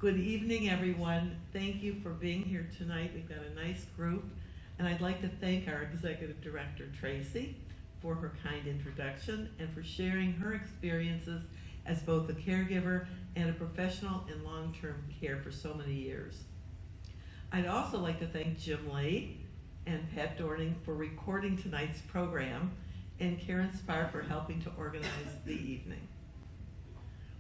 Good evening, everyone. Thank you for being here tonight. We've got a nice group, and I'd like to thank our Executive Director, Tracy, for her kind introduction and for sharing her experiences as both a caregiver and a professional in long-term care for so many years. I'd also like to thank Jim Lee and Pat Dorning for recording tonight's program, and Karen Spar for helping to organize the evening.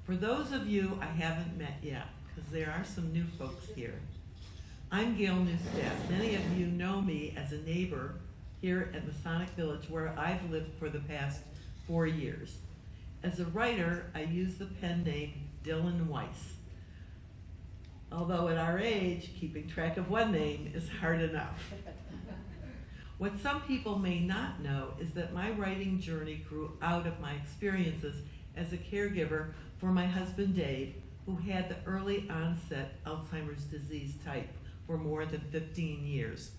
For those of you I haven't met yet, because there are some new folks here, I'm Gail Neuitstaadt. Many of you know me as a neighbor here at Masonic Village, where I've lived for the past 4 years. As a writer, I use the pen name Dylan Weiss. Although at our age, keeping track of one name is hard enough. What some people may not know is that my writing journey grew out of my experiences as a caregiver for my husband Dave, who had the early onset Alzheimer's disease type for more than 15 years.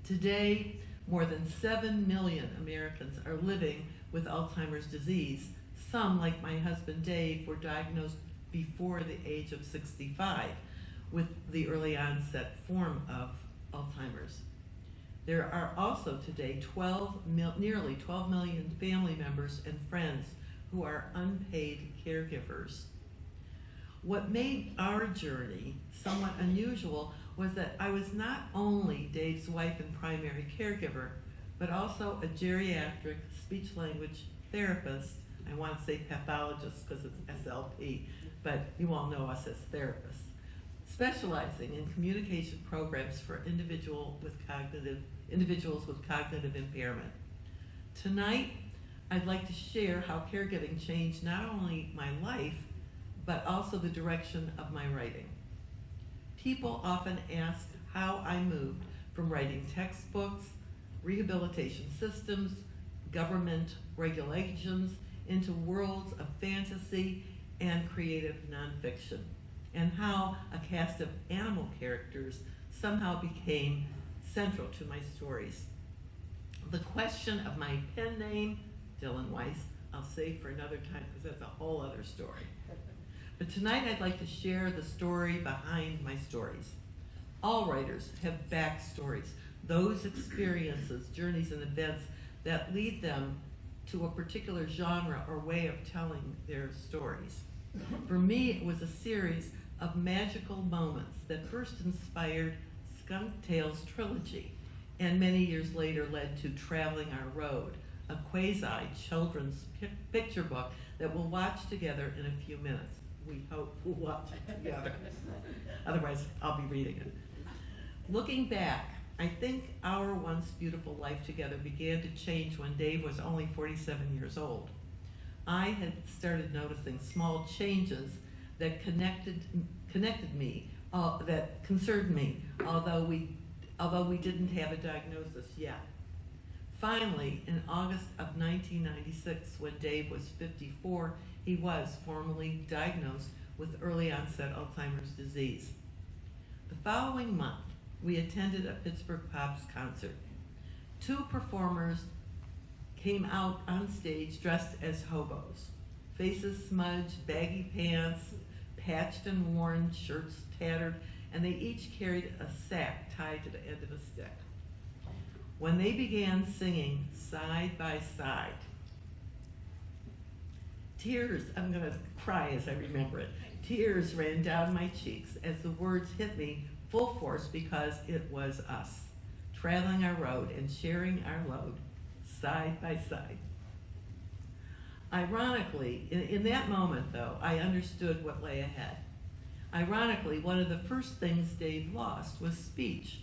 Today, more than 7 million Americans are living with Alzheimer's disease. Some, like my husband Dave, were diagnosed before the age of 65 with the early onset form of Alzheimer's. There are also today nearly 12 million family members and friends who are unpaid caregivers. What made our journey somewhat unusual was that I was not only Dave's wife and primary caregiver, but also a geriatric speech-language therapist. I want to say pathologist because it's SLP, but you all know us as therapists, specializing in communication programs for individuals with cognitive impairment. Tonight, I'd like to share how caregiving changed not only my life, but also the direction of my writing. People often ask how I moved from writing textbooks, rehabilitation systems, government regulations, into worlds of fantasy and creative nonfiction, and how a cast of animal characters somehow became central to my stories. The question of my pen name, Dylan Weiss, I'll save for another time because that's a whole other story. But tonight I'd like to share the story behind my stories. All writers have backstories, those experiences, journeys, and events that lead them to a particular genre or way of telling their stories. For me, it was a series of magical moments that first inspired Skunk Tales trilogy, and many years later led to Traveling Our Road, a quasi-children's picture book that we'll watch together in a few minutes. We hope we'll watch it together. Otherwise, I'll be reading it. Looking back, I think our once beautiful life together began to change when Dave was only 47 years old. I had started noticing small changes that connected me, that concerned me, although we didn't have a diagnosis yet. Finally, in August of 1996, when Dave was 54, he was formally diagnosed with early onset Alzheimer's disease. The following month, we attended a Pittsburgh Pops concert. 2 performers came out on stage dressed as hobos, faces smudged, baggy pants, patched and worn, shirts tattered, and they each carried a sack tied to the end of a stick. When they began singing Side by Side, tears, I'm going to cry as I remember it, tears ran down my cheeks as the words hit me full force because it was us, traveling our road and sharing our load, side by side. Ironically, in that moment though, I understood what lay ahead. Ironically, one of the first things Dave lost was speech.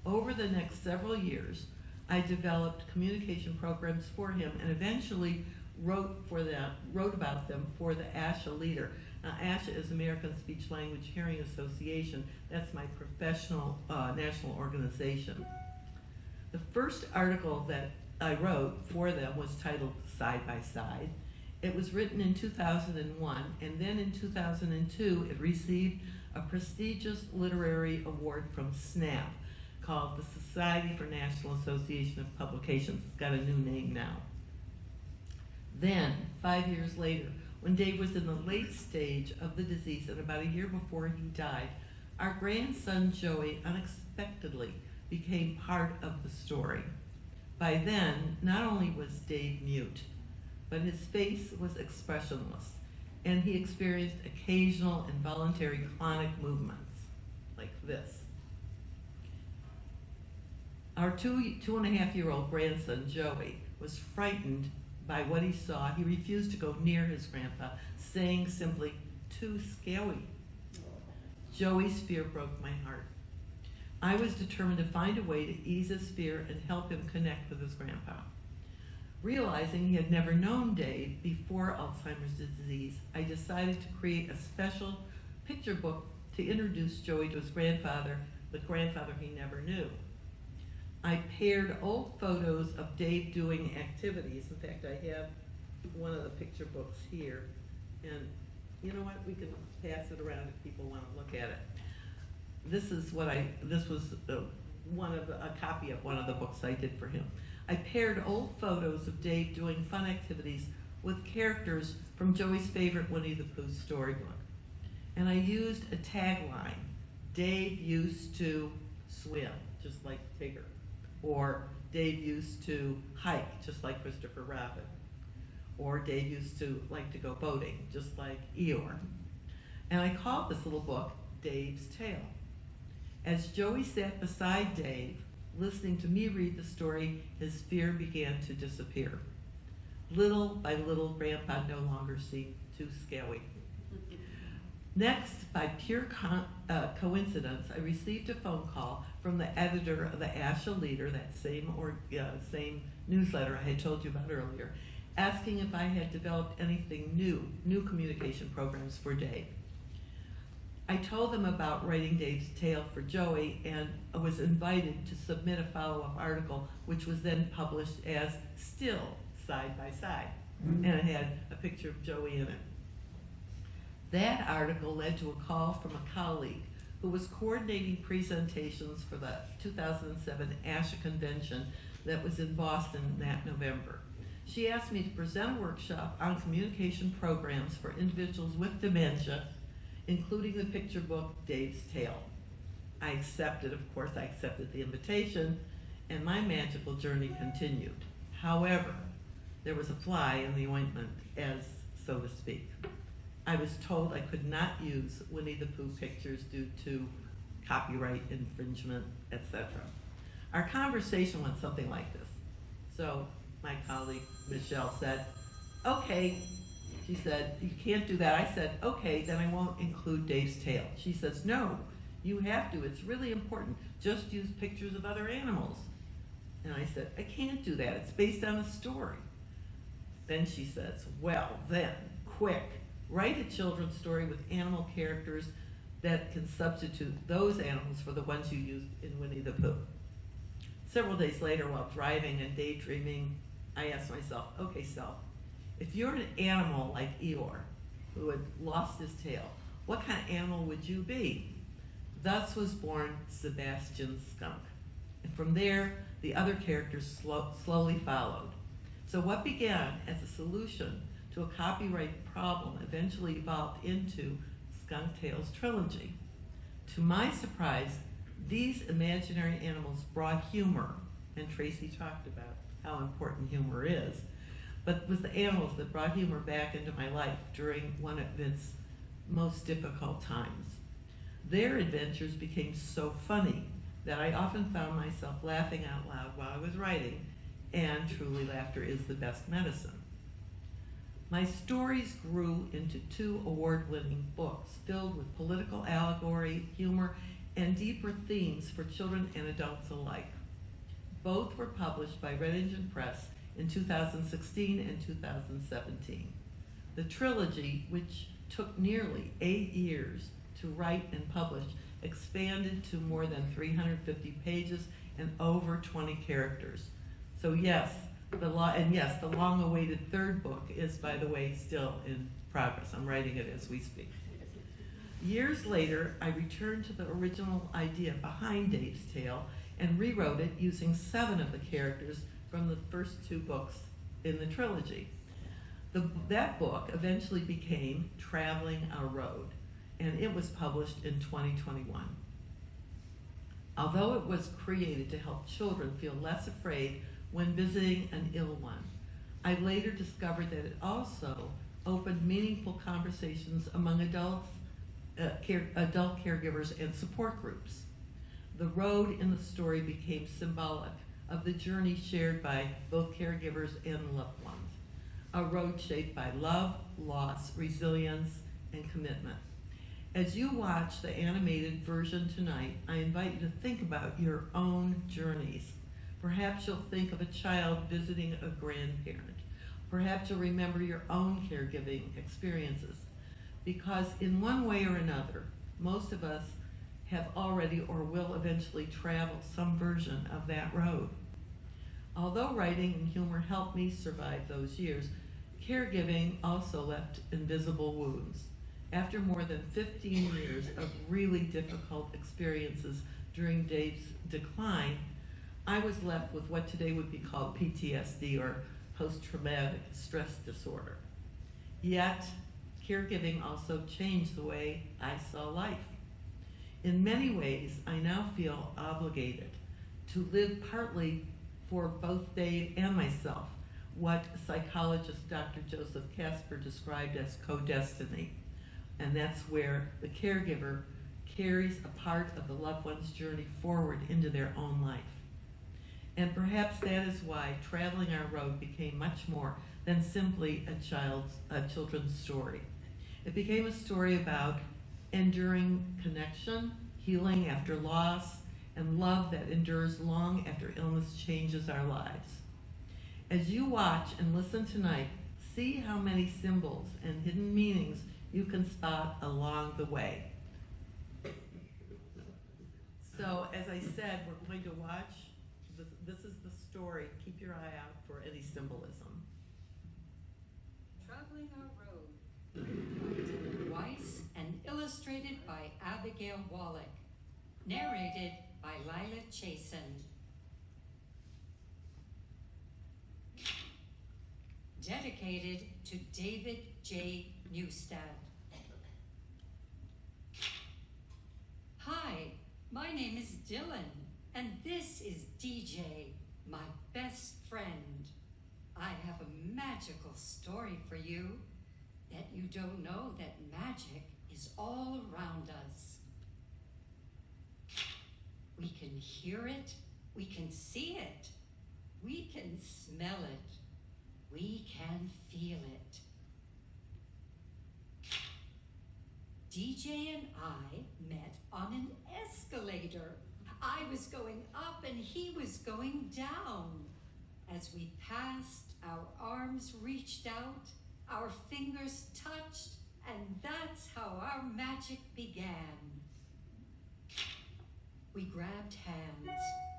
Over the next several years, I developed communication programs for him and eventually wrote about them for the ASHA leader. Now, ASHA is American Speech Language Hearing Association. That's my professional national organization. The first article that I wrote for them was titled Side by Side. It was written in 2001, and then in 2002 it received a prestigious literary award from SNAP called the Society for National Association of Publications. It's got a new name now. Then, 5 years later, When Dave was in the late stage of the disease and about a year before he died, our grandson Joey unexpectedly became part of the story. By then, not only was Dave mute, but his face was expressionless, and he experienced occasional involuntary clonic movements, like this. Our 2.5-year-old grandson, Joey, was frightened by what he saw. He refused to go near his grandpa, saying simply, "Too scary." Joey's fear broke my heart. I was determined to find a way to ease his fear and help him connect with his grandpa. Realizing he had never known Dave before Alzheimer's disease, I decided to create a special picture book to introduce Joey to his grandfather, the grandfather he never knew. I paired old photos of Dave doing activities. In fact, I have one of the picture books here. And you know what? We can pass it around if people want to look at it. This was a copy of one of the books I did for him. I paired old photos of Dave doing fun activities with characters from Joey's favorite Winnie the Pooh storybook. And I used a tagline: Dave used to swim, just like Tigger. Or Dave used to hike, just like Christopher Robin. Or Dave used to like to go boating, just like Eeyore. And I called this little book Dave's Tale. As Joey sat beside Dave, listening to me read the story, his fear began to disappear. Little by little, Grandpa no longer seemed too scary. Next, by pure coincidence, I received a phone call from the editor of the ASHA Leader, that same newsletter I had told you about earlier, asking if I had developed anything new communication programs for Dave. I told them about writing Dave's tale for Joey and was invited to submit a follow-up article, which was then published as Still Side by Side, and it had a picture of Joey in it. That article led to a call from a colleague who was coordinating presentations for the 2007 ASHA convention that was in Boston that November. She asked me to present a workshop on communication programs for individuals with dementia, including the picture book Dave's Tale. I accepted the invitation, and my magical journey continued. However, there was a fly in the ointment, as so to speak. I was told I could not use Winnie the Pooh pictures due to copyright infringement, etc. Our conversation went something like this. So my colleague, Michelle, said, "Okay." She said, "You can't do that." I said, "Okay, then I won't include Dave's Tale." She says, "No, you have to. It's really important. Just use pictures of other animals." And I said, "I can't do that. It's based on a story." Then she says, "Well, then, quick, write a children's story with animal characters that can substitute those animals for the ones you used in Winnie the Pooh." Several days later, while driving and daydreaming, I asked myself, "Okay, self, if you're an animal like Eeyore, who had lost his tail, what kind of animal would you be?" Thus was born Sebastian Skunk. And from there, the other characters slowly followed. So what began as a solution to a copyright problem eventually evolved into Skunk Tales trilogy. To my surprise, these imaginary animals brought humor, and Tracy talked about how important humor is, but it was the animals that brought humor back into my life during one of its most difficult times. Their adventures became so funny that I often found myself laughing out loud while I was writing, and truly laughter is the best medicine. My stories grew into 2 award-winning books filled with political allegory, humor, and deeper themes for children and adults alike. Both were published by Red Engine Press in 2016 and 2017. The trilogy, which took nearly 8 years to write and publish, expanded to more than 350 pages and over 20 characters. So yes, the long-awaited 3rd book is, by the way, still in progress. I'm writing it as we speak. Years later, I returned to the original idea behind Dave's Tale and rewrote it using 7 of the characters from the first 2 books in the trilogy. That book eventually became Traveling Our Road, and it was published in 2021. Although it was created to help children feel less afraid when visiting an ill one, I later discovered that it also opened meaningful conversations among adult caregivers and support groups. The road in the story became symbolic of the journey shared by both caregivers and loved ones, a road shaped by love, loss, resilience, and commitment. As you watch the animated version tonight, I invite you to think about your own journeys. Perhaps you'll think of a child visiting a grandparent. Perhaps you'll remember your own caregiving experiences. Because in one way or another, most of us have already or will eventually travel some version of that road. Although writing and humor helped me survive those years, caregiving also left invisible wounds. After more than 15 years of really difficult experiences during Dave's decline, I was left with what today would be called PTSD, or post-traumatic stress disorder. Yet, caregiving also changed the way I saw life. In many ways, I now feel obligated to live partly for both Dave and myself, what psychologist Dr. Joseph Kasper described as co-destiny. And that's where the caregiver carries a part of the loved one's journey forward into their own life. And perhaps that is why Traveling Our Road became much more than simply a children's story. It became a story about enduring connection, healing after loss, and love that endures long after illness changes our lives. As you watch and listen tonight, see how many symbols and hidden meanings you can spot along the way. So, as I said, we're going to watch. This is the story. Keep your eye out for any symbolism. Traveling Our Road, written by Dylan Weiss and illustrated by Abigail Wallach. Narrated by Lila Chasen. Dedicated to David J. Neuitstaadt. Hi, my name is Dylan, and this is DJ, my best friend. I have a magical story for you, that you don't know that magic is all around us. We can hear it, we can see it, we can smell it, we can feel it. DJ and I met on an escalator. I was going up and he was going down. As we passed, our arms reached out, our fingers touched, and that's how our magic began. We grabbed hands.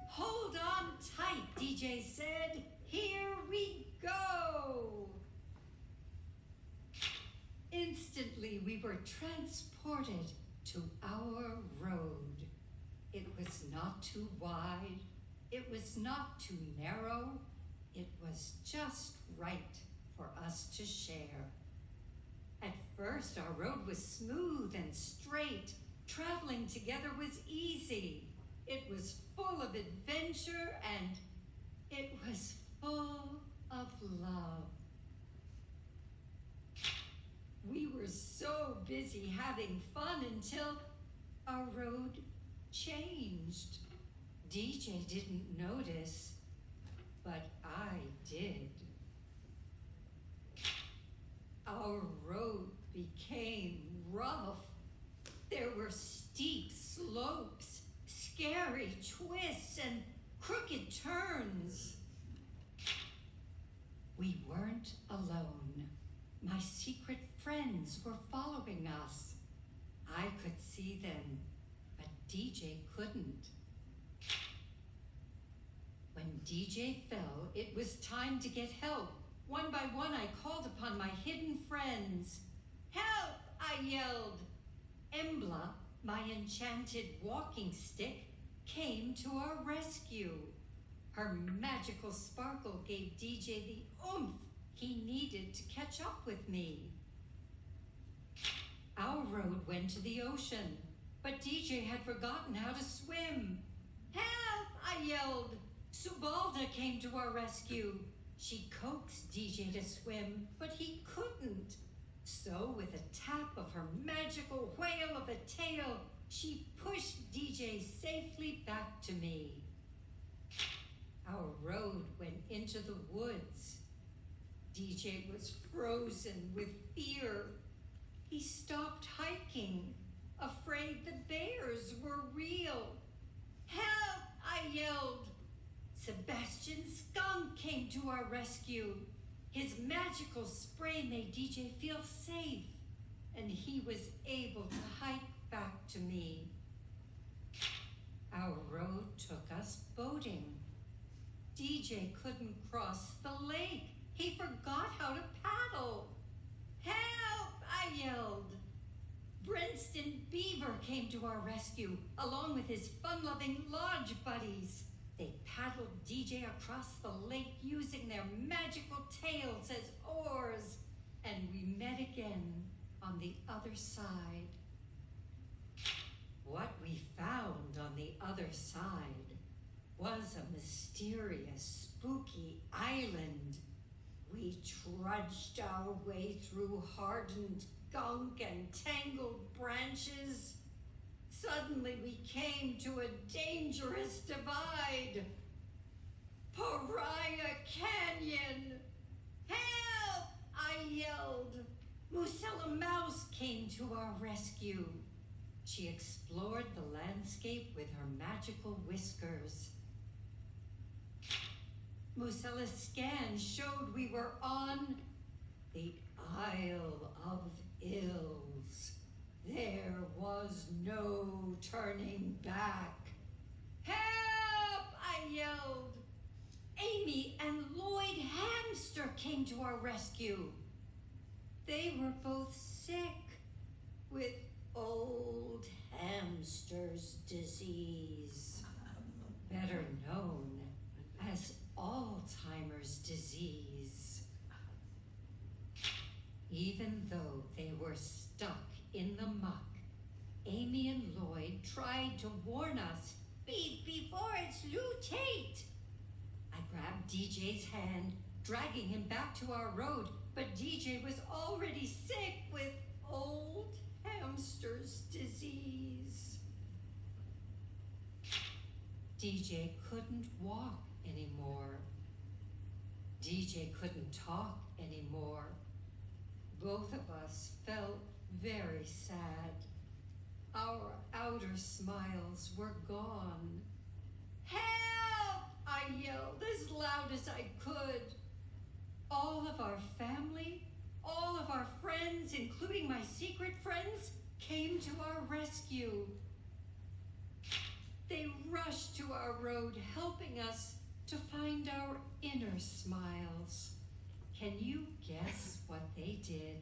Hold on tight, DJ said. Here we go. Instantly, we were transported to our road. It was not too wide. It was not too narrow. It was just right for us to share. At first, our road was smooth and straight. Traveling together was easy. It was full of adventure and it was full of love. We were so busy having fun until our road changed. DJ didn't notice, but I did. Our road became rough. There were steep slopes, scary twists, and crooked turns. We weren't alone. My secret friends were following us. I could see them, but DJ couldn't. When DJ fell, it was time to get help. One by one, I called upon my hidden friends. Help, I yelled. Embla, my enchanted walking stick, came to our rescue. Her magical sparkle gave DJ the oomph he needed to catch catch up with me. Our road went to the ocean, but DJ had forgotten how to swim. Help! I yelled. Subalda came to our rescue. She coaxed DJ to swim, but he couldn't. So, with a tap of her magical whale of a tail, she pushed DJ safely back to me. Our road went into the woods. DJ was frozen with fear. He stopped hiking, afraid the bears were real. Help! I yelled. Sebastian Skunk came to our rescue. His magical spray made DJ feel safe, and he was able to hike back to me. Our road took us boating. DJ couldn't cross the lake. He forgot how to paddle. Help! I yelled. Brinston Beaver came to our rescue, along with his fun-loving lodge buddies. They paddled DJ across the lake using their magical tails as oars, and we met again on the other side. What we found on the other side was a mysterious, spooky island. We trudged our way through hardened gunk and tangled branches. Suddenly we came to a dangerous divide. Pariah Canyon! Help! I yelled. Musella Mouse came to our rescue. She explored the landscape with her magical whiskers. Musella's scan showed we were on the Isle of Ills. There was no turning back. Help! I yelled. Amy and Lloyd Hamster came to our rescue. They were both sick with old hamster's disease, better known as Alzheimer's disease. Even though they were stuck in the muck, Amy and Lloyd tried to warn us, before it's too late. I grabbed DJ's hand, dragging him back to our road, but DJ was already sick with old hamster's disease. DJ couldn't walk anymore. DJ couldn't talk anymore. Both of us felt very sad. Our outer smiles were gone. Help! I yelled as loud as I could. All of our family, all of our friends, including my secret friends, came to our rescue. They rushed to our road, helping us to find our inner smiles. Can you guess what they did?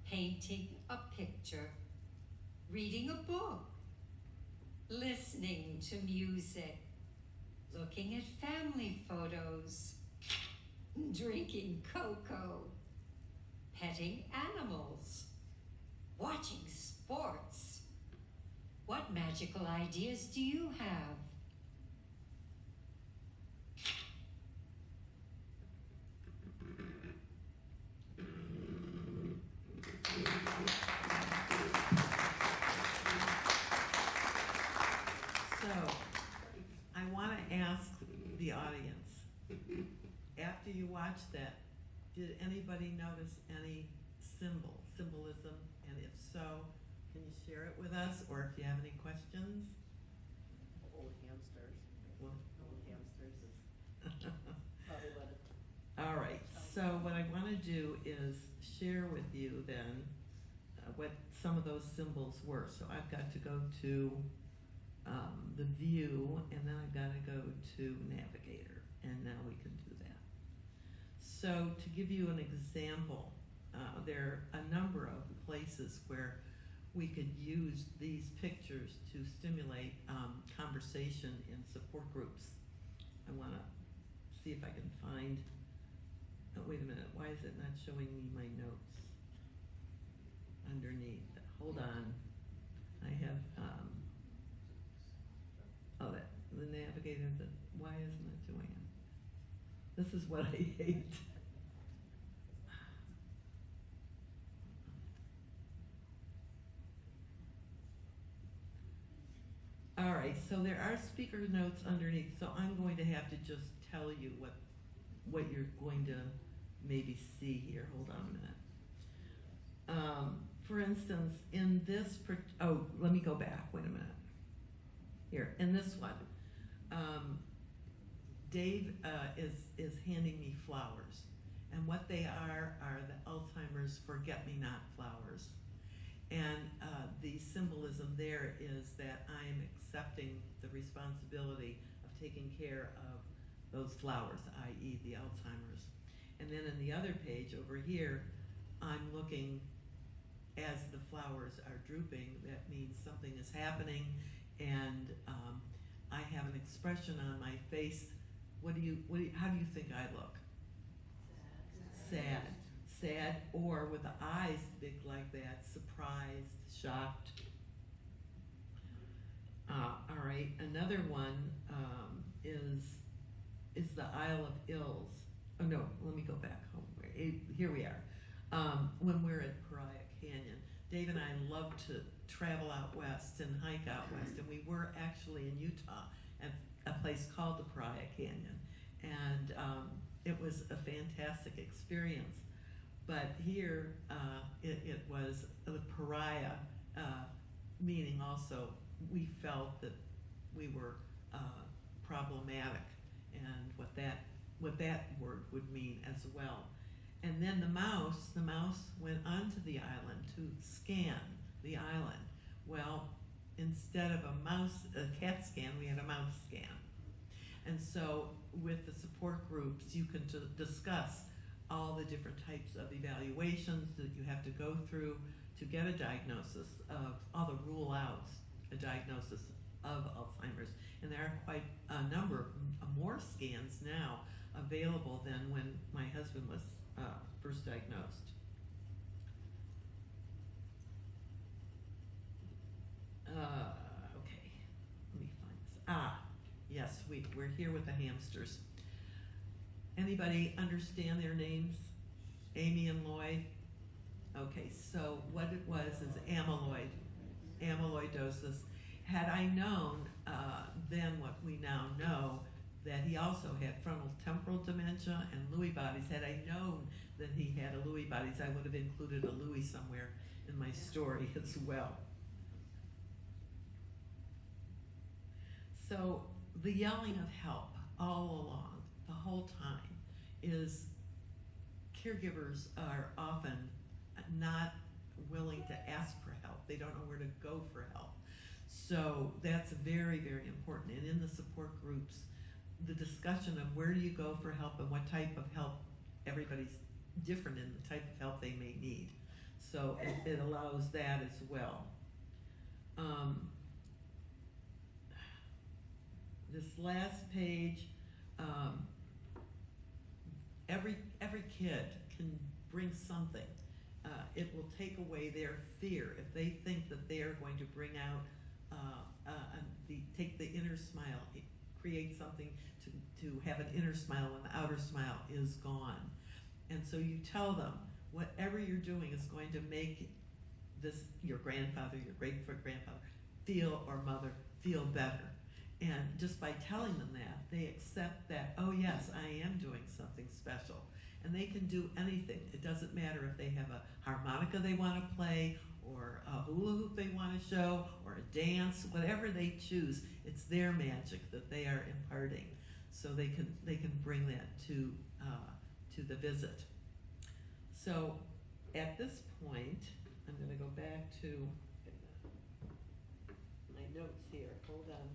Painting a picture, reading a book, listening to music, looking at family photos, drinking cocoa, petting animals, watching sports. What magical ideas do you have? So, I want to ask the audience, after you watched that, did anybody notice any symbolism? And if so, can you share it with us, or if you have any questions? Old hamsters. Well, Old hamsters is probably what it. all right, so what I want to do is share with you then what some of those symbols were. So I've got to go to the view, and then I've got to go to navigator, and now we can do that. So to give you an example, there are a number of places where we could use these pictures to stimulate conversation in support groups. I want to see if I can find Oh, wait a minute, why is it not showing me my notes underneath? Hold on. I have, oh, that, the navigator, why isn't it doing it? This is what I hate. All right, so there are speaker notes underneath, so I'm going to have to just tell you what you're going to maybe see here. Hold on a minute. For instance, in this, let me go back, wait a minute. Here, in this one, Dave is handing me flowers, and what they are the Alzheimer's forget-me-not flowers. And the symbolism there is that I am accepting the responsibility of taking care of those flowers, i.e. the Alzheimer's. And then in the other page over here, I'm looking as the flowers are drooping, that means something is happening, and I have an expression on my face. How do you think I look? Sad. Sad, or with the eyes big like that, surprised, shocked. All right, another one is the Isle of Ills. Oh no, let me go back home. Here we are. When we're at Pariah Canyon, Dave and I love to travel out west and hike out west, and we were actually in Utah at a place called the Pariah Canyon, and it was a fantastic experience. But here, it was the pariah, meaning also we felt that we were problematic, and what that word would mean as well. And then the mouse went onto the island to scan the island. Well, instead of a cat scan, we had a mouse scan. And so with the support groups, you can discuss all the different types of evaluations that you have to go through to get a diagnosis of all the rule outs, a diagnosis of Alzheimer's. And there are quite a number more scans now available than when my husband was first diagnosed. Okay, let me find this. Yes, we're here with the hamsters. Anybody understand their names? Amy and Lloyd? Okay, so what it was is amyloidosis. Had I known then what we now know, that he also had frontal temporal dementia and Lewy bodies, had I known that he had a Lewy bodies, I would have included a Lewy somewhere in my story as well. So the yelling of help all along, the whole time, is caregivers are often not willing to ask for help. They don't know where to go for help. So that's very, very important. And in the support groups, the discussion of where do you go for help and what type of help, everybody's different in the type of help they may need. So it allows that as well. This last page, every kid can bring something. It will take away their fear if they think that they are going to bring out take the inner smile, create something to have an inner smile when the outer smile is gone. And so you tell them whatever you're doing is going to make your grandfather, your great-grandfather or mother feel better. And just by telling them that, they accept that, oh yes, I am doing something special. And they can do anything. It doesn't matter if they have a harmonica they want to play, or a hula hoop they want to show, or a dance, whatever they choose, it's their magic that they are imparting. So they can bring that to the visit. So at this point, I'm going to go back to my notes here. Hold on.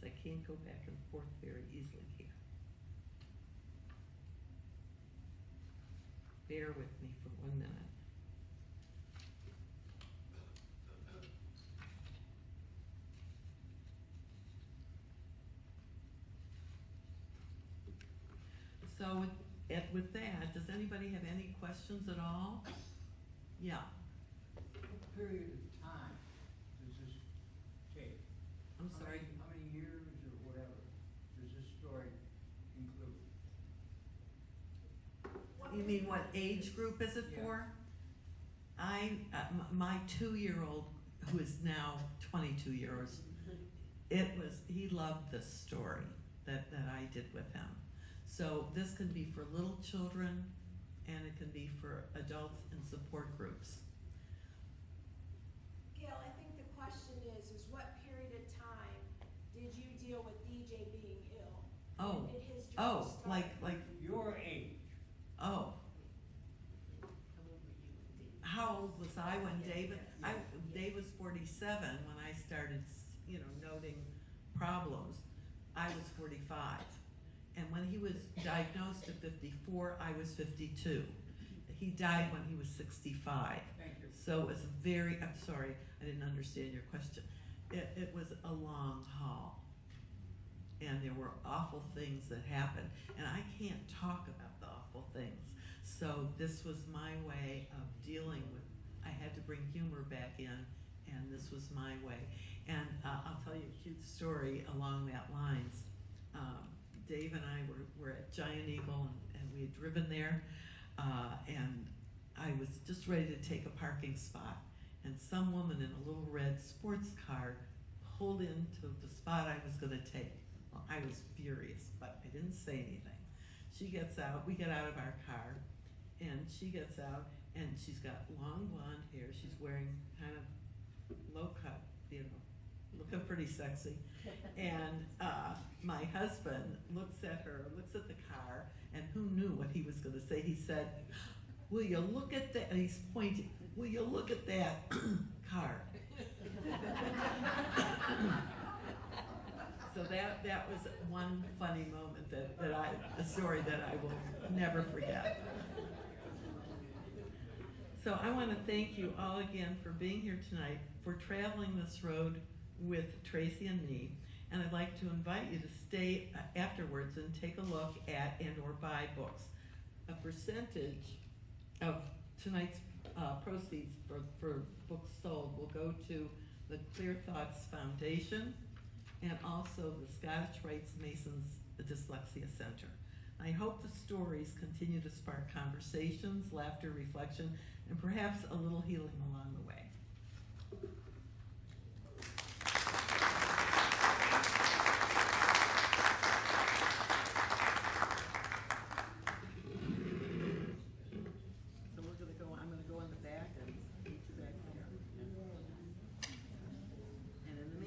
So I can't go back and forth very easily here. Bear with me for 1 minute. So with that, does anybody have any questions at all? Yeah, What period of time does this take? I'm sorry. How many years or whatever does this story include? You mean what age group is it Yeah. for? My 2-year-old, who is now 22 years, he loved this story that I did with him. So this can be for little children, and it can be for adults and support groups. Gail, I think the question is what period of time did you deal with DJ being ill? Oh, When did his journey oh, start? like, Your age. oh, How old were you when David? how old was I when David, Yeah. Dave was 47 when I started, noting problems. I was 45. And when he was diagnosed at 54, I was 52. He died when he was 65. Thank you. So it was I'm sorry, I didn't understand your question. It was a long haul. And there were awful things that happened. And I can't talk about the awful things. So this was my way of dealing with, I had to bring humor back in, and this was my way. And I'll tell you a cute story along that lines. Dave and I were at Giant Eagle, and we had driven there, and I was just ready to take a parking spot, and some woman in a little red sports car pulled into the spot I was going to take. Well, I was furious, but I didn't say anything. She gets out, we get out of our car, and she gets out, and she's got long blonde hair. She's wearing kind of low cut, looking pretty sexy. And my husband looks at her, looks at the car, and who knew what he was going to say? He said, "Will you look at that?" And he's pointing. "Will you look at that car?" So that was one funny moment a story that I will never forget. So I want to thank you all again for being here tonight, for traveling this road with Tracy and me, and I'd like to invite you to stay afterwards and take a look at and or buy books. A percentage of tonight's proceeds for books sold will go to the Clear Thoughts Foundation and also the Scottish Rites Masons Dyslexia Center. I hope the stories continue to spark conversations, laughter, reflection, and perhaps a little healing along the way.